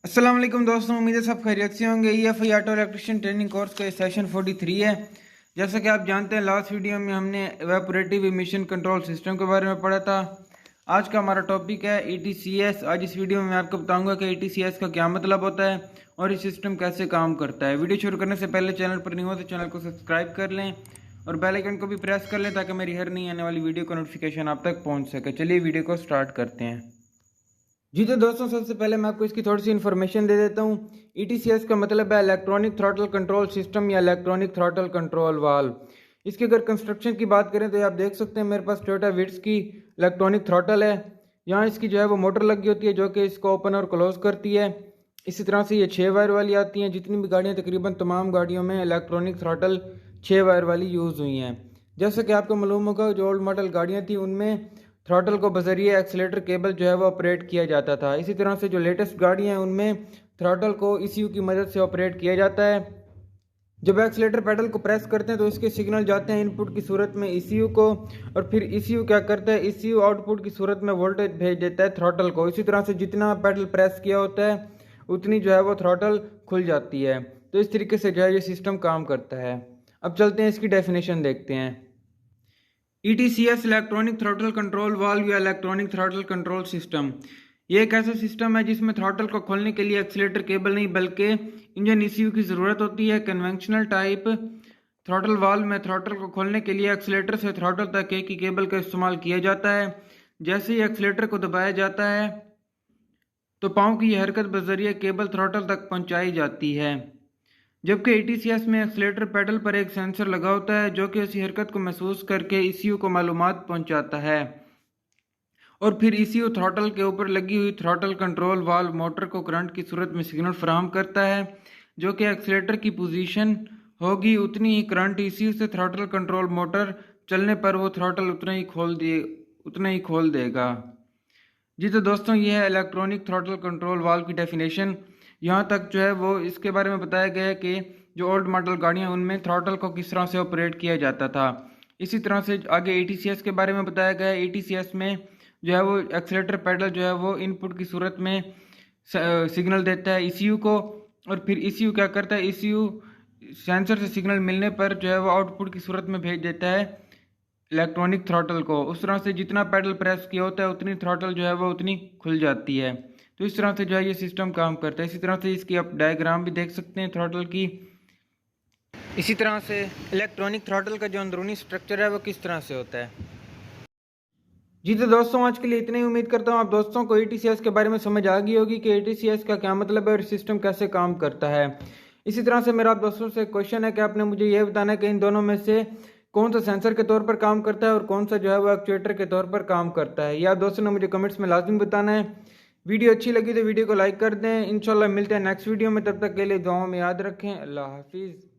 अस्सलाम वालेकुम दोस्तों, उम्मीद है सब खैरियत से होंगे। EFI auto electrician training course का सेशन 43 है। जैसा कि आप जानते हैं, लास्ट वीडियो में हमने इवेपोरेटिव इमिशन कंट्रोल सिस्टम के बारे में पढ़ा था। आज का हमारा टॉपिक है ETCS। आज इस वीडियो में मैं आपको बताऊंगा कि ETCS का क्या मतलब होता है और ये सिस्टम कैसे काम करता है। वीडियो शुरू करने से पहले चैनल पर नहीं हो तो चैनल को सब्सक्राइब कर लें और बेल आइकन को भी प्रेस कर लें ताकि मेरी हर नई आने वाली वीडियो का नोटिफिकेशन आप तक पहुँच सके। चलिए वीडियो को स्टार्ट करते हैं। जी तो दोस्तों, सबसे पहले मैं आपको इसकी थोड़ी सी इन्फॉर्मेशन दे देता हूँ। ETCS का मतलब है इलेक्ट्रॉनिक थ्रॉटल कंट्रोल सिस्टम या इलेक्ट्रॉनिक थ्रॉटल कंट्रोल वाल्व। इसकी अगर कंस्ट्रक्शन की बात करें तो आप देख सकते हैं मेरे पास टोयोटा विट्स की इलेक्ट्रॉनिक थ्रॉटल है। यहाँ इसकी जो है वो मोटर लगी होती है जो कि इसको ओपन और क्लोज करती है। इसी तरह से ये 6 वायर वाली आती हैं। जितनी भी गाड़ियाँ, तकरीबन तमाम गाड़ियों में इलेक्ट्रॉनिक थ्रॉटल 6 वायर वाली यूज़ हुई हैं। जैसा कि आपको मालूम होगा, जो ओल्ड मॉडल गाड़ियाँ थी उनमें थ्रॉटल को बजरिए एक्सीलेटर केबल जो है वो ऑपरेट किया जाता था। इसी तरह से जो लेटेस्ट गाड़ियाँ हैं उनमें थ्रॉटल को ECU की मदद से ऑपरेट किया जाता है। जब एक्सीलेटर पेडल को प्रेस करते हैं तो इसके सिग्नल जाते हैं इनपुट की सूरत में ECU को, और फिर ECU क्या करता है, ECU आउटपुट की सूरत में वोल्टेज भेज देता है थ्रॉटल को। इसी तरह से जितना पेडल प्रेस किया होता है उतनी जो है वो थ्रॉटल खुल जाती है। तो इस तरीके से जो है ये सिस्टम काम करता है। अब चलते हैं इसकी डेफिनेशन देखते हैं। ETCS electronic throttle control valve या इलेक्ट्रॉनिक थ्रॉटल कंट्रोल सिस्टम, ये एक ऐसा सिस्टम है जिसमें थ्रॉटल को खोलने के लिए एक्सीलेटर केबल नहीं बल्कि इंजन ECU की ज़रूरत होती है। कन्वेंशनल टाइप थ्रॉटल वाल्व में थ्रॉटल को खोलने के लिए एक्सीलेटर से थ्रॉटल तक एक ही केबल का इस्तेमाल किया जाता है। जैसे ही एक्सीलेटर को दबाया जाता है तो पाँव की यह हरकत बजरिए केबल थ्रॉटल तक पहुंचाई जाती है। जबकि ETCS में एक्सीलेटर पेडल पर एक सेंसर लगा होता है जो कि इसी हरकत को महसूस करके ECU को मालूमात पहुंचाता है, और फिर ECU थ्रॉटल के ऊपर लगी हुई थ्रॉटल कंट्रोल वाल्व मोटर को करंट की सूरत में सिग्नल फराहम करता है। जो कि एक्सीलेटर की पोजीशन होगी उतनी ही करंट ECU से थ्रॉटल कंट्रोल मोटर चलने पर वो थ्रॉटल उतना ही खोल देगा। जी तो दोस्तों, ये है इलेक्ट्रॉनिक थ्रॉटल कंट्रोल वाल्व की डेफिनेशन। यहाँ तक जो है वो इसके बारे में बताया गया है कि जो ओल्ड मॉडल गाड़ियाँ उनमें थ्रॉटल को किस तरह से ऑपरेट किया जाता था। इसी तरह से आगे ETCS के बारे में बताया गया है। ETCS में जो है वो एक्सीलेटर पेडल जो है वो इनपुट की सूरत में सिग्नल देता है ECU को, और फिर ECU क्या करता है, ECU सेंसर से सिग्नल मिलने पर जो है वो आउटपुट की सूरत में भेज देता है इलेक्ट्रॉनिक थ्रॉटल को। उस तरह से जितना पेडल प्रेस किया होता है उतनी थ्रॉटल जो है वो उतनी खुल जाती है। तो इस तरह से जो है ये सिस्टम काम करता है। इसी तरह से इसकी आप डायग्राम भी देख सकते हैं थ्रॉटल की। इसी तरह से इलेक्ट्रॉनिक थ्रॉटल का जो अंदरूनी स्ट्रक्चर है वो किस तरह से होता है। जी तो दोस्तों, आज के लिए इतनी उम्मीद करता हूँ आप दोस्तों को ETCS के बारे में समझ आ गई होगी कि ETCS का क्या मतलब है और सिस्टम कैसे काम करता है। इसी तरह से मेरा आप दोस्तों से क्वेश्चन है कि आपने मुझे यह बताना है कि इन दोनों में से कौन सा सेंसर के तौर पर काम करता है और कौन सा जो है वो एक्चुएटर के तौर पर काम करता है। या दोस्तों ने मुझे कमेंट्स में लाजिम बताना है। वीडियो अच्छी लगी तो वीडियो को लाइक कर दें। इंशाल्लाह मिलते हैं नेक्स्ट वीडियो में, तब तक के लिए दुआओं में याद रखें। अल्लाह हाफिज़।